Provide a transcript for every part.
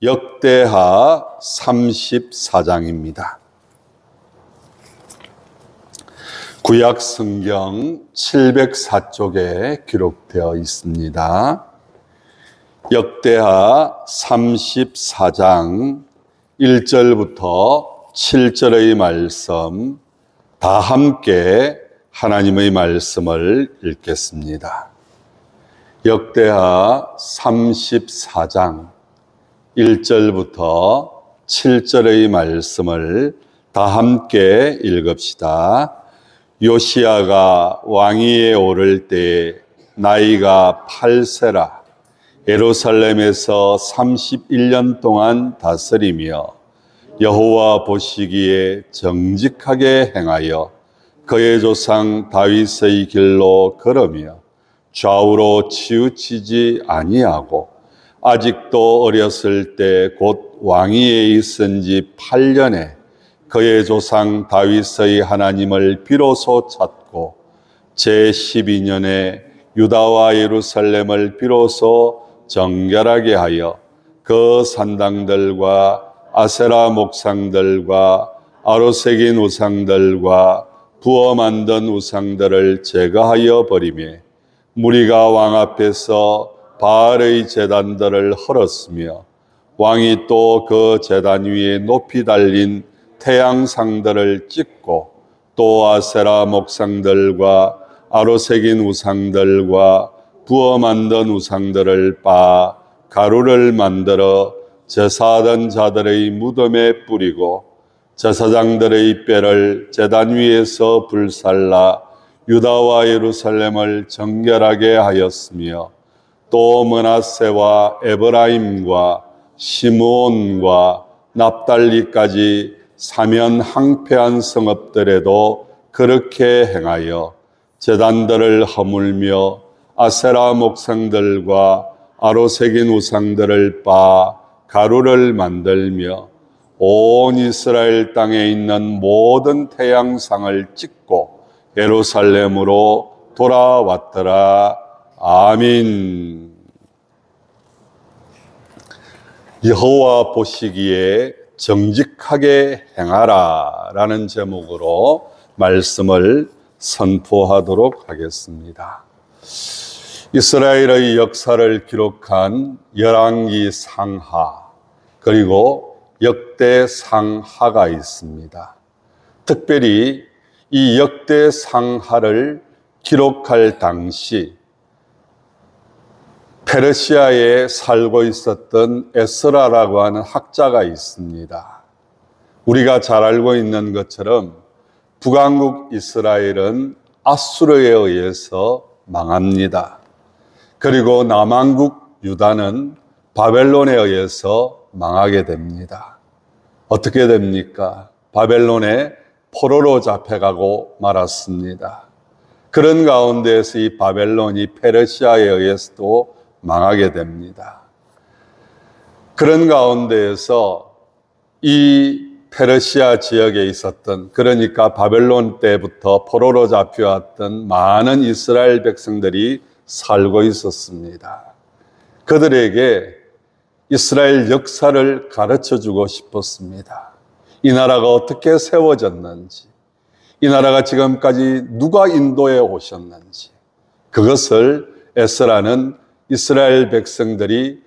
역대하 34장입니다. 구약 성경 704쪽에 기록되어 있습니다. 역대하 34장 1절부터 7절의 말씀 다 함께 하나님의 말씀을 읽겠습니다. 역대하 34장 1절부터 7절의 말씀을 다 함께 읽읍시다. 요시야가 왕위에 오를 때 나이가 8세라 예루살렘에서 31년 동안 다스리며 여호와 보시기에 정직하게 행하여 그의 조상 다윗의 길로 걸으며 좌우로 치우치지 아니하고 아직도 어렸을 때 곧 왕위에 있은 지 8년에 그의 조상 다윗의 하나님을 비로소 찾고 제12년에 유다와 예루살렘을 비로소 정결하게 하여 그 산당들과 아세라 목상들과 아로새긴 우상들과 부어 만든 우상들을 제거하여 버리며 무리가 왕 앞에서 바알의 제단들을 헐었으며 왕이 또 그 제단 위에 높이 달린 태양상들을 찍고 또 아세라 목상들과 아로새긴 우상들과 부어 만든 우상들을 빻아 가루를 만들어 제사하던 자들의 무덤에 뿌리고 제사장들의 뼈를 제단 위에서 불살라 유다와 예루살렘을 정결하게 하였으며 또 므낫세와 에브라임과 시므온과 납달리까지 사면 항폐한 성읍들에도 그렇게 행하여 제단들을 허물며 아세라 목상들과 아로새긴 우상들을 빻아 가루를 만들며 온 이스라엘 땅에 있는 모든 태양상을 찍고 예루살렘으로 돌아왔더라. 아멘. 여호와 보시기에 정직하게 행하라 라는 제목으로 말씀을 선포하도록 하겠습니다. 이스라엘의 역사를 기록한 열왕기 상하 그리고 역대 상하가 있습니다. 특별히 이 역대 상하를 기록할 당시 페르시아에 살고 있었던 에스라라고 하는 학자가 있습니다. 우리가 잘 알고 있는 것처럼 북왕국 이스라엘은 아수르에 의해서 망합니다. 그리고 남왕국 유다는 바벨론에 의해서 망하게 됩니다. 어떻게 됩니까? 바벨론에 포로로 잡혀가고 말았습니다. 그런 가운데에서 이 바벨론이 페르시아에 의해서도 망하게 됩니다. 그런 가운데에서 이 페르시아 지역에 있었던, 그러니까 바벨론 때부터 포로로 잡혀왔던 많은 이스라엘 백성들이 살고 있었습니다. 그들에게 이스라엘 역사를 가르쳐주고 싶었습니다. 이 나라가 어떻게 세워졌는지, 이 나라가 지금까지 누가 인도해 오셨는지, 그것을 에스라는 이스라엘 백성들이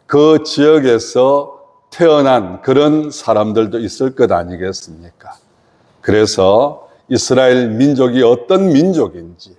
그 지역에서 태어난 그런 사람들도 있을 것 아니겠습니까? 그래서 이스라엘 민족이 어떤 민족인지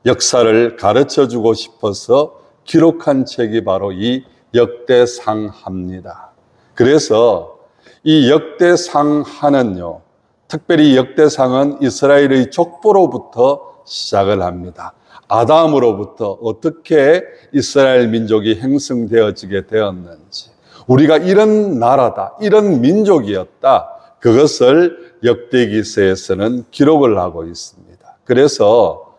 역사를 가르쳐주고 싶어서 기록한 책이 바로 이 역대상하입니다. 그래서 이 역대상하는요, 특별히 역대상은 이스라엘의 족보로부터 시작을 합니다. 아담으로부터 어떻게 이스라엘 민족이 형성되어지게 되었는지, 우리가 이런 나라다, 이런 민족이었다, 그것을 역대기서에서는 기록을 하고 있습니다. 그래서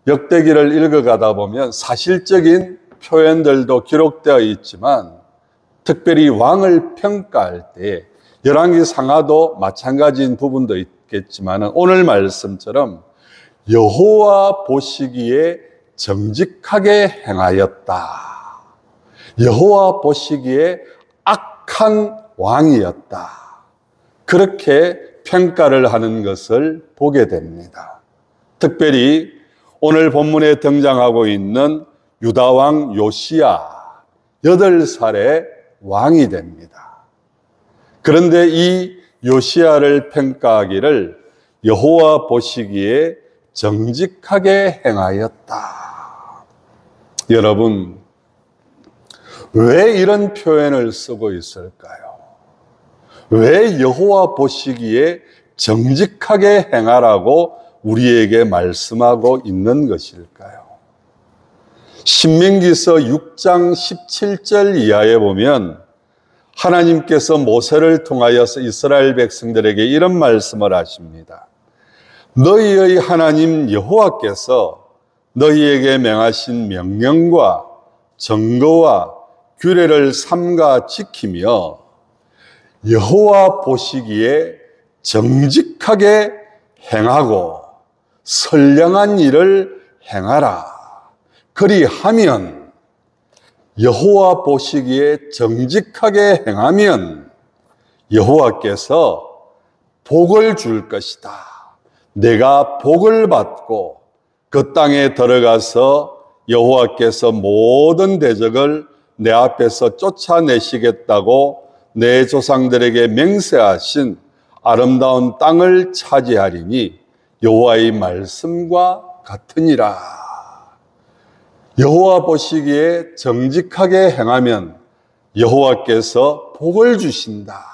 역대기를 읽어가다 보면 사실적인 표현들도 기록되어 있지만 특별히 왕을 평가할 때 열왕기 상하도 마찬가지인 부분도 있겠지만 오늘 말씀처럼 여호와 보시기에 정직하게 행하였다. 여호와 보시기에 악한 왕이었다. 그렇게 평가를 하는 것을 보게 됩니다. 특별히 오늘 본문에 등장하고 있는 유다왕 요시야 8살의 왕이 됩니다. 그런데 이 요시야를 평가하기를 여호와 보시기에 정직하게 행하였다. 여러분, 왜 이런 표현을 쓰고 있을까요? 왜 여호와 보시기에 정직하게 행하라고 우리에게 말씀하고 있는 것일까요? 신명기서 6장 17절 이하에 보면 하나님께서 모세를 통하여서 이스라엘 백성들에게 이런 말씀을 하십니다. 너희의 하나님 여호와께서 너희에게 명하신 명령과 증거와 규례를 삼가 지키며 여호와 보시기에 정직하게 행하고 선량한 일을 행하라. 그리하면 여호와 보시기에 정직하게 행하면 여호와께서 복을 줄 것이다. 내가 복을 받고 그 땅에 들어가서 여호와께서 모든 대적을 내 앞에서 쫓아내시겠다고 내 조상들에게 맹세하신 아름다운 땅을 차지하리니 여호와의 말씀과 같으니라. 여호와 보시기에 정직하게 행하면 여호와께서 복을 주신다.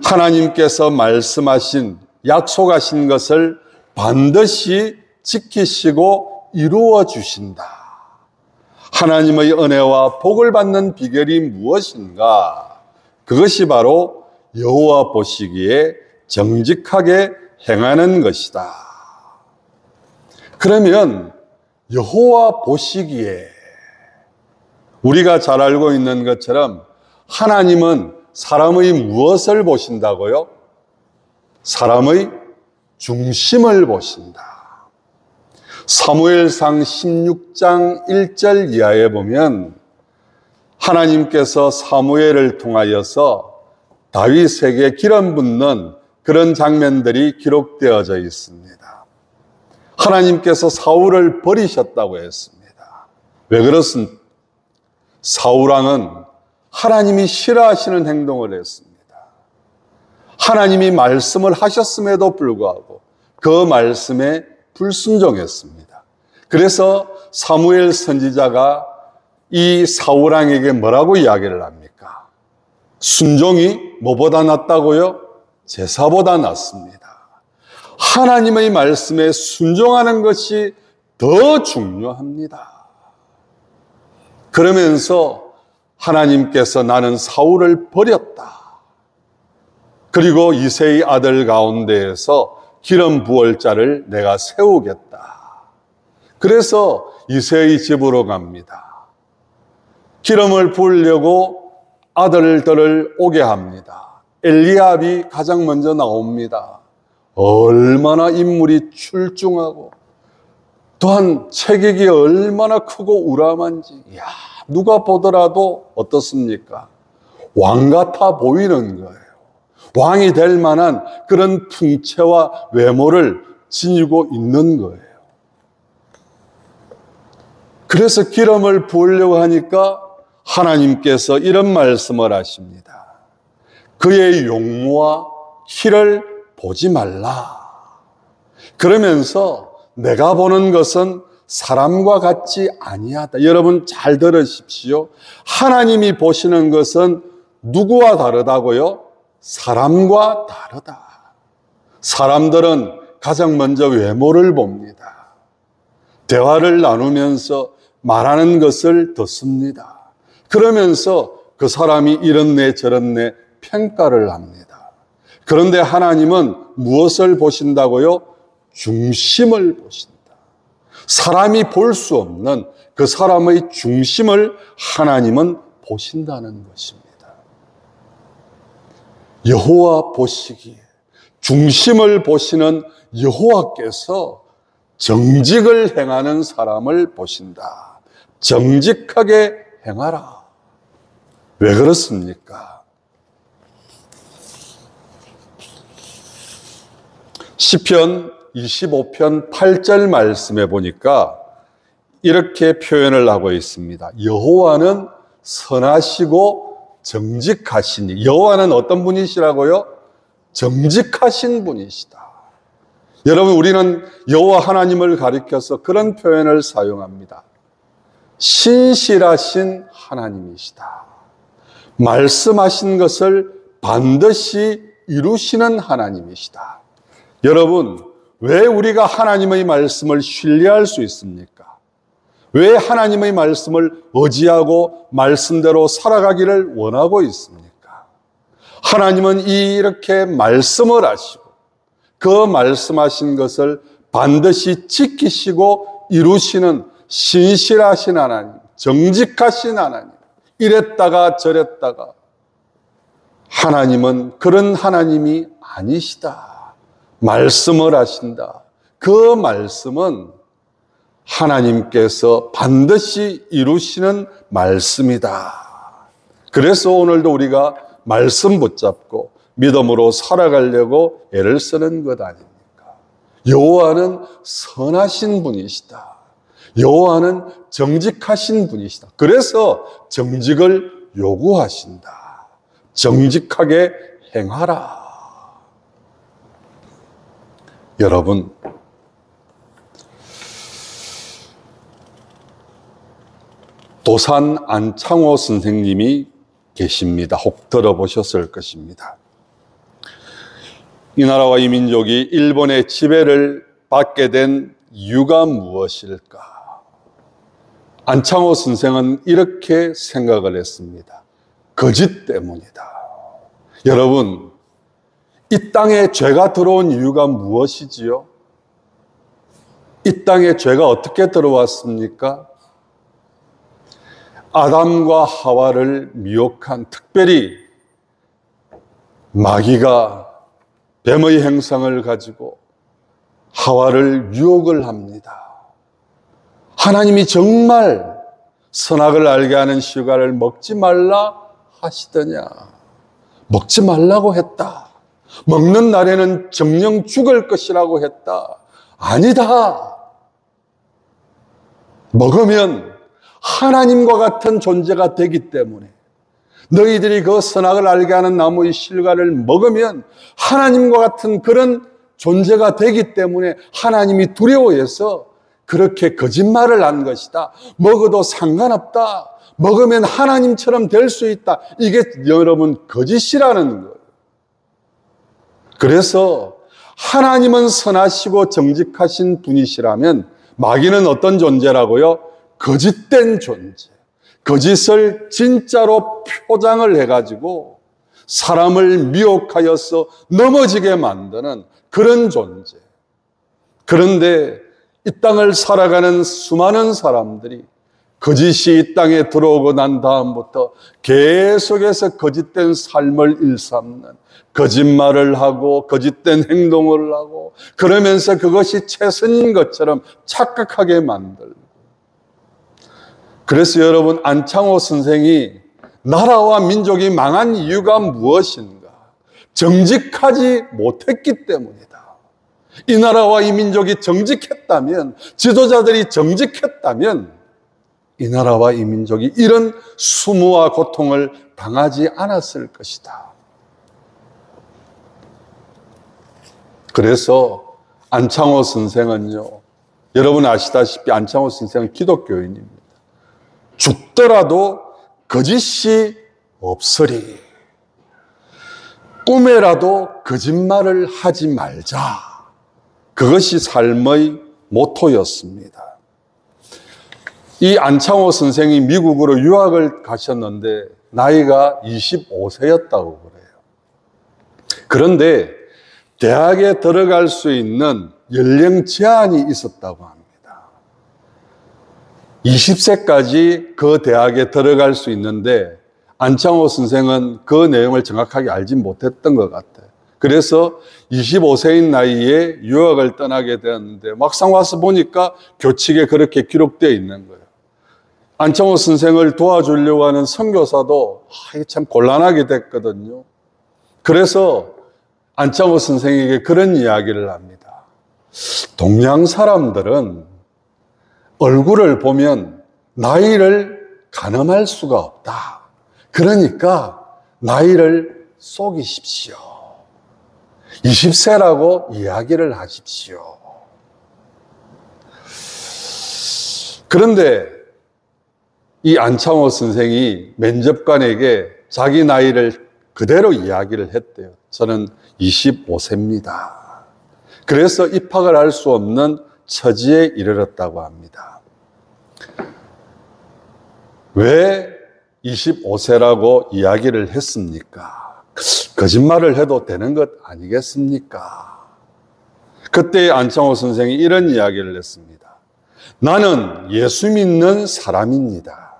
하나님께서 말씀하신 약속하신 것을 반드시 지키시고 이루어 주신다. 하나님의 은혜와 복을 받는 비결이 무엇인가? 그것이 바로 여호와 보시기에 정직하게 행하는 것이다. 그러면 여호와 보시기에 우리가 잘 알고 있는 것처럼 하나님은 사람의 무엇을 보신다고요? 사람의 중심을 보신다. 사무엘상 16장 1절 이하에 보면 하나님께서 사무엘을 통하여서 다윗에게 기름 붓는 그런 장면들이 기록되어져 있습니다. 하나님께서 사울을 버리셨다고 했습니다. 왜 그렇습니까? 사울왕은 하나님이 싫어하시는 행동을 했습니다. 하나님이 말씀을 하셨음에도 불구하고 그 말씀에 불순종했습니다. 그래서 사무엘 선지자가 이 사울왕에게 뭐라고 이야기를 합니까? 순종이 뭐보다 낫다고요? 제사보다 낫습니다. 하나님의 말씀에 순종하는 것이 더 중요합니다. 그러면서 하나님께서 나는 사울을 버렸다. 그리고 이새의 아들 가운데에서 기름 부을 자를 내가 세우겠다. 그래서 이새의 집으로 갑니다. 기름을 부으려고 아들들을 오게 합니다. 엘리압이 가장 먼저 나옵니다. 얼마나 인물이 출중하고 또한 체격이 얼마나 크고 우람한지 누가 보더라도 어떻습니까? 왕 같아 보이는 거예요. 왕이 될 만한 그런 풍채와 외모를 지니고 있는 거예요. 그래서 기름을 부으려고 하니까 하나님께서 이런 말씀을 하십니다. 그의 용모와 키를 보지 말라. 그러면서 내가 보는 것은 사람과 같지 아니하다. 여러분 잘 들으십시오. 하나님이 보시는 것은 누구와 다르다고요? 사람과 다르다. 사람들은 가장 먼저 외모를 봅니다. 대화를 나누면서 말하는 것을 듣습니다. 그러면서 그 사람이 이렇네 저렇네 평가를 합니다. 그런데 하나님은 무엇을 보신다고요? 중심을 보신다. 사람이 볼 수 없는 그 사람의 중심을 하나님은 보신다는 것입니다. 여호와 보시기에 중심을 보시는 여호와께서 정직을 행하는 사람을 보신다. 정직하게 행하라. 왜 그렇습니까? 시편 25편 8절 말씀에 보니까 이렇게 표현을 하고 있습니다. 여호와는 선하시고 정직하시니. 여호와는 어떤 분이시라고요? 정직하신 분이시다. 여러분, 우리는 여호와 하나님을 가리켜서 그런 표현을 사용합니다. 신실하신 하나님이시다. 말씀하신 것을 반드시 이루시는 하나님이시다. 여러분, 왜 우리가 하나님의 말씀을 신뢰할 수 있습니까? 왜 하나님의 말씀을 의지하고 말씀대로 살아가기를 원하고 있습니까? 하나님은 이렇게 말씀을 하시고 그 말씀하신 것을 반드시 지키시고 이루시는 신실하신 하나님, 정직하신 하나님, 이랬다가 저랬다가 하나님은 그런 하나님이 아니시다. 말씀을 하신다. 그 말씀은 하나님께서 반드시 이루시는 말씀이다. 그래서 오늘도 우리가 말씀 붙잡고 믿음으로 살아가려고 애를 쓰는 것 아닙니까? 여호와는 선하신 분이시다. 여호와는 정직하신 분이시다. 그래서 정직을 요구하신다. 정직하게 행하라. 여러분, 도산 안창호 선생님이 계십니다. 혹 들어보셨을 것입니다. 이 나라와 이 민족이 일본의 지배를 받게 된 이유가 무엇일까? 안창호 선생은 이렇게 생각을 했습니다. 거짓 때문이다. 여러분, 이 땅에 죄가 들어온 이유가 무엇이지요? 이 땅에 죄가 어떻게 들어왔습니까? 아담과 하와를 미혹한, 특별히 마귀가 뱀의 행상을 가지고 하와를 유혹을 합니다. 하나님이 정말 선악을 알게 하는 실과를 먹지 말라 하시더냐? 먹지 말라고 했다. 먹는 날에는 정령 죽을 것이라고 했다. 아니다. 먹으면 하나님과 같은 존재가 되기 때문에 너희들이 그 선악을 알게 하는 나무의 실과를 먹으면 하나님과 같은 그런 존재가 되기 때문에 하나님이 두려워해서 그렇게 거짓말을 한 것이다. 먹어도 상관없다. 먹으면 하나님처럼 될 수 있다. 이게 여러분 거짓이라는 거예요. 그래서 하나님은 선하시고 정직하신 분이시라면 마귀는 어떤 존재라고요? 거짓된 존재. 거짓을 진짜로 표장을 해가지고 사람을 미혹하여서 넘어지게 만드는 그런 존재. 그런데 이 땅을 살아가는 수많은 사람들이 거짓이 이 땅에 들어오고 난 다음부터 계속해서 거짓된 삶을 일삼는, 거짓말을 하고 거짓된 행동을 하고 그러면서 그것이 최선인 것처럼 착각하게 만들고. 그래서 여러분, 안창호 선생이 나라와 민족이 망한 이유가 무엇인가? 정직하지 못했기 때문이다. 이 나라와 이 민족이 정직했다면, 지도자들이 정직했다면 이 나라와 이 민족이 이런 수모와 고통을 당하지 않았을 것이다. 그래서 안창호 선생은요, 여러분 아시다시피 안창호 선생은 기독교인입니다. 죽더라도 거짓이 없으리. 꿈에라도 거짓말을 하지 말자. 그것이 삶의 모토였습니다. 이 안창호 선생이 미국으로 유학을 가셨는데 나이가 25세였다고 그래요. 그런데 대학에 들어갈 수 있는 연령 제한이 있었다고 합니다. 20세까지 그 대학에 들어갈 수 있는데 안창호 선생은 그 내용을 정확하게 알지 못했던 것 같아요. 그래서 25세인 나이에 유학을 떠나게 되었는데 막상 와서 보니까 교칙에 그렇게 기록되어 있는 거예요. 안창호 선생을 도와주려고 하는 선교사도 참 곤란하게 됐거든요. 그래서 안창호 선생에게 그런 이야기를 합니다. 동양 사람들은 얼굴을 보면 나이를 가늠할 수가 없다. 그러니까 나이를 속이십시오. 20세라고 이야기를 하십시오. 그런데 이 안창호 선생이 면접관에게 자기 나이를 그대로 이야기를 했대요. 저는 25세입니다. 그래서 입학을 할 수 없는 처지에 이르렀다고 합니다. 왜 25세라고 이야기를 했습니까? 거짓말을 해도 되는 것 아니겠습니까? 그때 안창호 선생이 이런 이야기를 했습니다. 나는 예수 믿는 사람입니다.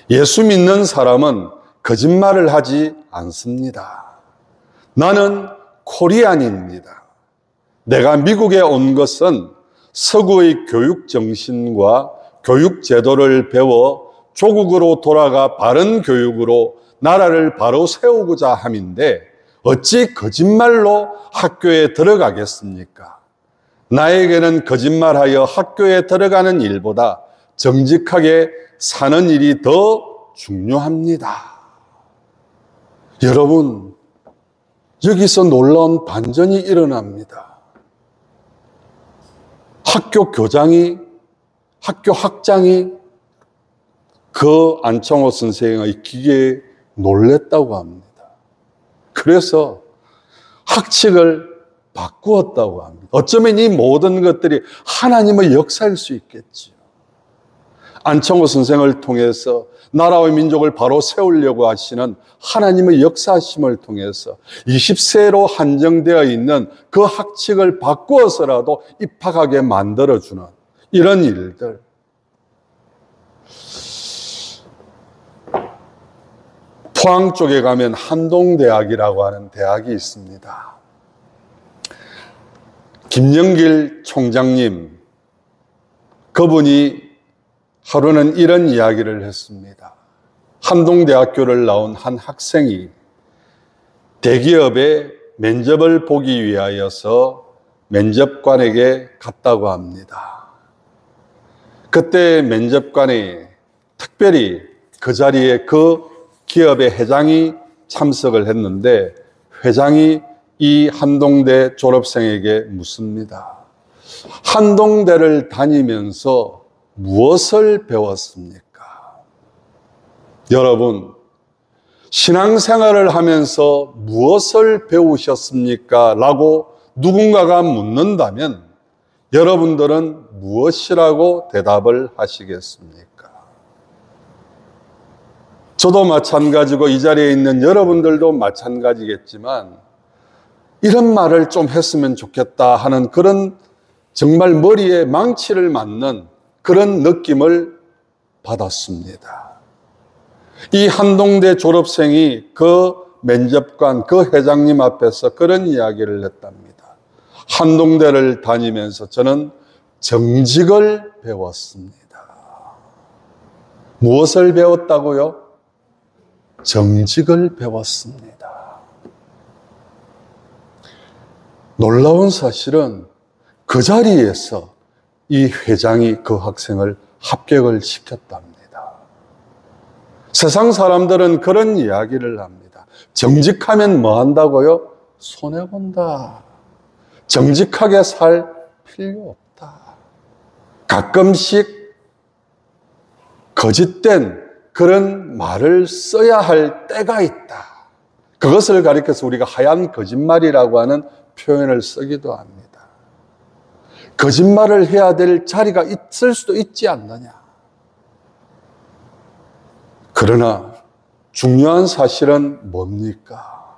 예수 믿는 사람은 거짓말을 하지 않습니다. 나는 코리안입니다. 내가 미국에 온 것은 서구의 교육 정신과 교육 제도를 배워 조국으로 돌아가 바른 교육으로 나라를 바로 세우고자 함인데 어찌 거짓말로 학교에 들어가겠습니까? 나에게는 거짓말하여 학교에 들어가는 일보다 정직하게 사는 일이 더 중요합니다. 여러분, 여기서 놀라운 반전이 일어납니다. 학교 교장이, 학교 학장이 그 안창호 선생의 기계에 놀랬다고 합니다. 그래서 학칙을 바꾸었다고 합니다. 어쩌면 이 모든 것들이 하나님의 역사일 수 있겠지요. 안창호 선생을 통해서 나라와 민족을 바로 세우려고 하시는 하나님의 역사심을 통해서 20세로 한정되어 있는 그 학칙을 바꾸어서라도 입학하게 만들어주는 이런 일들. 포항 쪽에 가면 한동대학이라고 하는 대학이 있습니다. 김영길 총장님, 그분이 하루는 이런 이야기를 했습니다. 한동대학교를 나온 한 학생이 대기업에 면접을 보기 위하여서 면접관에게 갔다고 합니다. 그때 면접관이 특별히 그 자리에 그 기업의 회장이 참석을 했는데 회장이 이 한동대 졸업생에게 묻습니다. 한동대를 다니면서 무엇을 배웠습니까? 여러분, 신앙생활을 하면서 무엇을 배우셨습니까? 라고 누군가가 묻는다면 여러분들은 무엇이라고 대답을 하시겠습니까? 저도 마찬가지고 이 자리에 있는 여러분들도 마찬가지겠지만 이런 말을 좀 했으면 좋겠다 하는 그런 정말 머리에 망치를 맞는 그런 느낌을 받았습니다. 이 한동대 졸업생이 그 면접관, 그 회장님 앞에서 그런 이야기를 했답니다. 한동대를 다니면서 저는 정직을 배웠습니다. 무엇을 배웠다고요? 정직을 배웠습니다. 놀라운 사실은 그 자리에서 이 회장이 그 학생을 합격을 시켰답니다. 세상 사람들은 그런 이야기를 합니다. 정직하면 뭐 한다고요? 손해본다. 정직하게 살 필요 없다. 가끔씩 거짓된 그런 말을 써야 할 때가 있다. 그것을 가리켜서 우리가 하얀 거짓말이라고 하는 표현을 쓰기도 합니다. 거짓말을 해야 될 자리가 있을 수도 있지 않느냐. 그러나 중요한 사실은 뭡니까?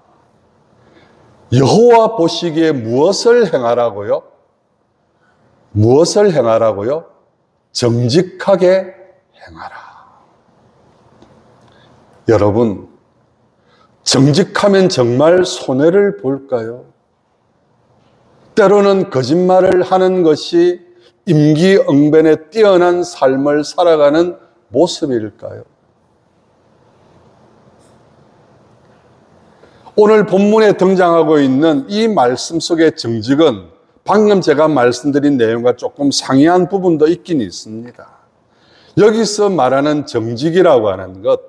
여호와 보시기에 무엇을 행하라고요? 무엇을 행하라고요? 정직하게 행하라. 여러분, 정직하면 정말 손해를 볼까요? 때로는 거짓말을 하는 것이 임기응변에 뛰어난 삶을 살아가는 모습일까요? 오늘 본문에 등장하고 있는 이 말씀 속의 정직은 방금 제가 말씀드린 내용과 조금 상이한 부분도 있긴 있습니다. 여기서 말하는 정직이라고 하는 것,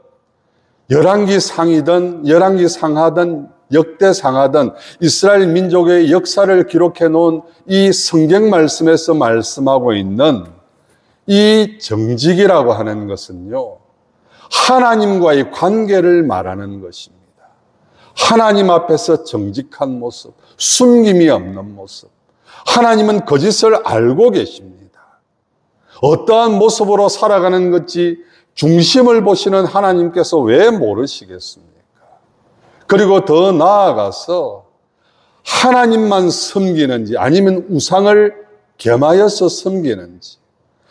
열왕기 상이든 열왕기 상하든 역대 상하든 이스라엘 민족의 역사를 기록해 놓은 이 성경 말씀에서 말씀하고 있는 이 정직이라고 하는 것은요, 하나님과의 관계를 말하는 것입니다. 하나님 앞에서 정직한 모습, 숨김이 없는 모습. 하나님은 거짓을 알고 계십니다. 어떠한 모습으로 살아가는 것이 중심을 보시는 하나님께서 왜 모르시겠습니까? 그리고 더 나아가서 하나님만 섬기는지 아니면 우상을 겸하여서 섬기는지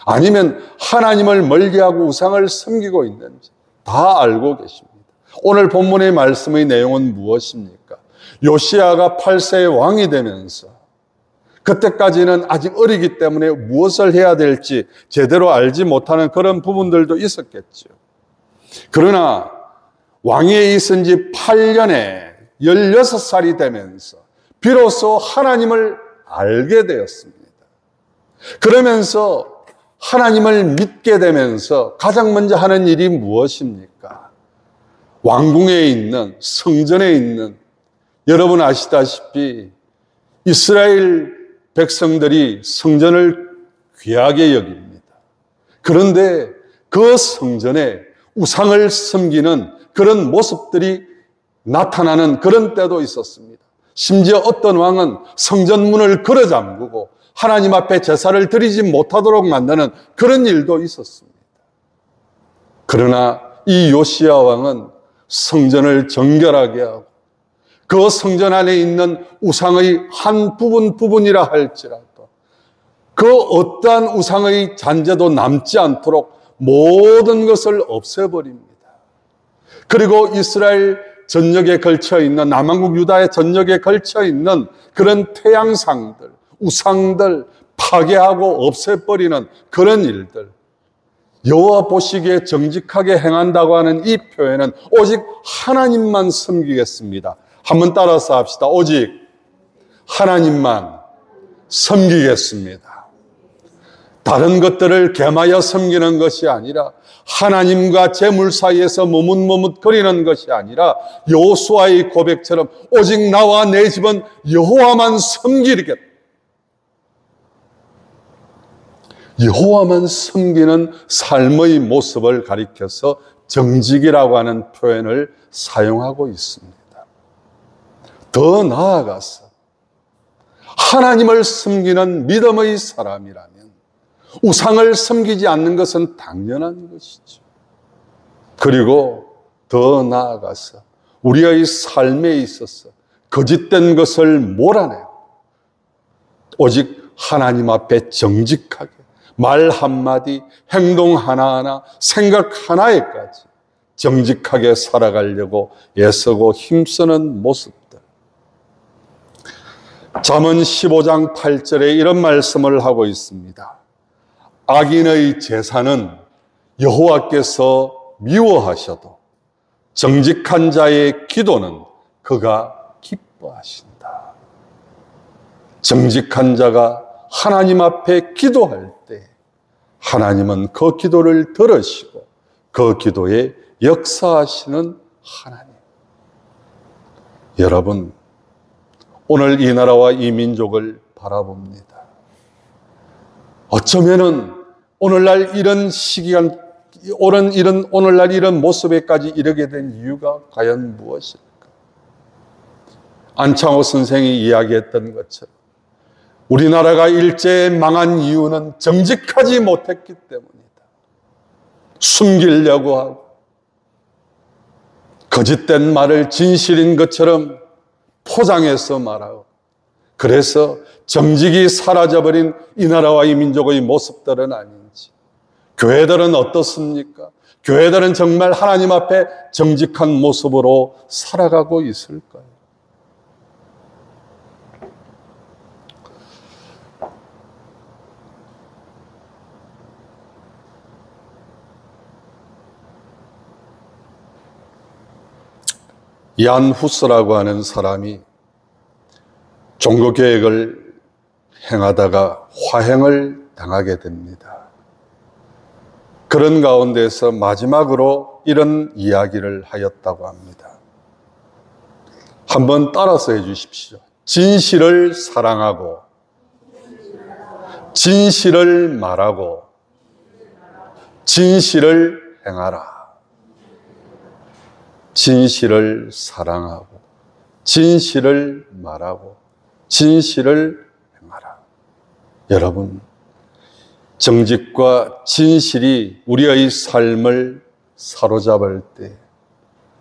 아니면 하나님을 멀리하고 우상을 섬기고 있는지 다 알고 계십니다. 오늘 본문의 말씀의 내용은 무엇입니까? 요시야가 8세의 왕이 되면서 그때까지는 아직 어리기 때문에 무엇을 해야 될지 제대로 알지 못하는 그런 부분들도 있었겠죠. 그러나 왕위에 있은 지 8년에 16살이 되면서 비로소 하나님을 알게 되었습니다. 그러면서 하나님을 믿게 되면서 가장 먼저 하는 일이 무엇입니까? 왕궁에 있는, 성전에 있는, 여러분 아시다시피 이스라엘 백성들이 성전을 귀하게 여깁니다. 그런데 그 성전에 우상을 섬기는 그런 모습들이 나타나는 그런 때도 있었습니다. 심지어 어떤 왕은 성전문을 걸어 잠그고 하나님 앞에 제사를 드리지 못하도록 만드는 그런 일도 있었습니다. 그러나 이 요시야 왕은 성전을 정결하게 하고 그 성전 안에 있는 우상의 한 부분이라 할지라도 그 어떠한 우상의 잔재도 남지 않도록 모든 것을 없애버립니다. 그리고 이스라엘 전역에 걸쳐 있는 남한국 유다의 전역에 걸쳐 있는 그런 태양상들, 우상들 파괴하고 없애버리는 그런 일들, 여호와 보시기에 정직하게 행한다고 하는 이 표현은 오직 하나님만 섬기겠습니다. 한번 따라서 합시다. 오직 하나님만 섬기겠습니다. 다른 것들을 겸하여 섬기는 것이 아니라 하나님과 재물 사이에서 머뭇머뭇거리는 것이 아니라 여호수아의 고백처럼 오직 나와 내 집은 여호와만 섬기겠다. 여호와만 섬기는 삶의 모습을 가리켜서 정직이라고 하는 표현을 사용하고 있습니다. 더 나아가서 하나님을 섬기는 믿음의 사람이라면 우상을 섬기지 않는 것은 당연한 것이죠. 그리고 더 나아가서 우리의 삶에 있어서 거짓된 것을 몰아내고 오직 하나님 앞에 정직하게 말 한마디, 행동 하나하나, 생각 하나에까지 정직하게 살아가려고 애쓰고 힘쓰는 모습들. 잠언 15장 8절에 이런 말씀을 하고 있습니다. 악인의 제사는 여호와께서 미워하셔도 정직한 자의 기도는 그가 기뻐하신다. 정직한 자가 하나님 앞에 기도할 때 하나님은 그 기도를 들으시고 그 기도에 역사하시는 하나님. 여러분, 오늘 이 나라와 이 민족을 바라봅니다. 어쩌면은 오늘날 이런 시기간, 오늘날 이런 모습에까지 이르게 된 이유가 과연 무엇일까? 안창호 선생이 이야기했던 것처럼 우리나라가 일제에 망한 이유는 정직하지 못했기 때문이다. 숨기려고 하고 거짓된 말을 진실인 것처럼 포장해서 말하고 그래서 정직이 사라져버린 이 나라와 이 민족의 모습들은 아닌지. 교회들은 어떻습니까? 교회들은 정말 하나님 앞에 정직한 모습으로 살아가고 있을까요? 얀 후스라고 하는 사람이 종교개혁을 행하다가 화형을 당하게 됩니다. 그런 가운데서 마지막으로 이런 이야기를 하였다고 합니다. 한번 따라서 해 주십시오. 진실을 사랑하고 진실을 말하고 진실을 행하라. 진실을 사랑하고 진실을 말하고 진실을 행하라. 여러분, 정직과 진실이 우리의 삶을 사로잡을 때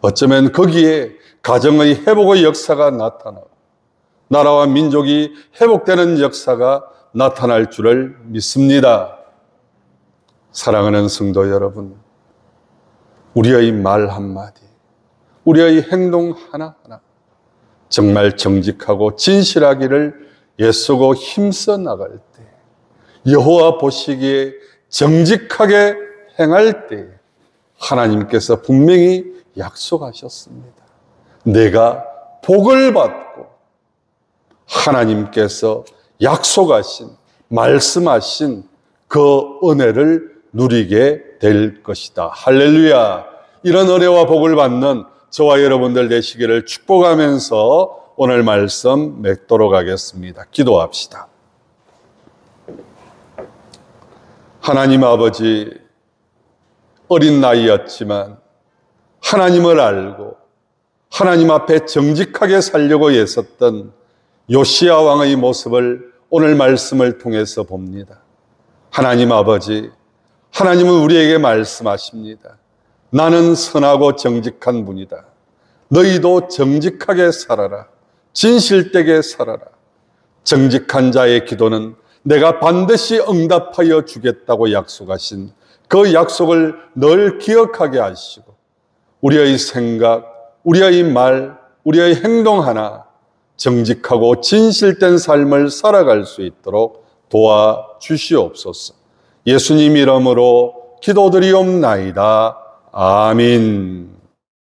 어쩌면 거기에 가정의 회복의 역사가 나타나고 나라와 민족이 회복되는 역사가 나타날 줄을 믿습니다. 사랑하는 성도 여러분, 우리의 말 한마디, 우리의 행동 하나하나 정말 정직하고 진실하기를 애쓰고 힘써 나갈 때, 여호와 보시기에 정직하게 행할 때 하나님께서 분명히 약속하셨습니다. 내가 복을 받고 하나님께서 약속하신, 말씀하신 그 은혜를 누리게 될 것이다. 할렐루야. 이런 은혜와 복을 받는 저와 여러분들 되시기를 축복하면서 오늘 말씀 맺도록 하겠습니다. 기도합시다. 하나님 아버지, 어린 나이였지만 하나님을 알고 하나님 앞에 정직하게 살려고 애썼던 요시야 왕의 모습을 오늘 말씀을 통해서 봅니다. 하나님 아버지, 하나님은 우리에게 말씀하십니다. 나는 선하고 정직한 분이다. 너희도 정직하게 살아라. 진실되게 살아라. 정직한 자의 기도는 내가 반드시 응답하여 주겠다고 약속하신 그 약속을 늘 기억하게 하시고 우리의 생각, 우리의 말, 우리의 행동 하나 정직하고 진실된 삶을 살아갈 수 있도록 도와주시옵소서. 예수님 이름으로 기도드리옵나이다. 아멘.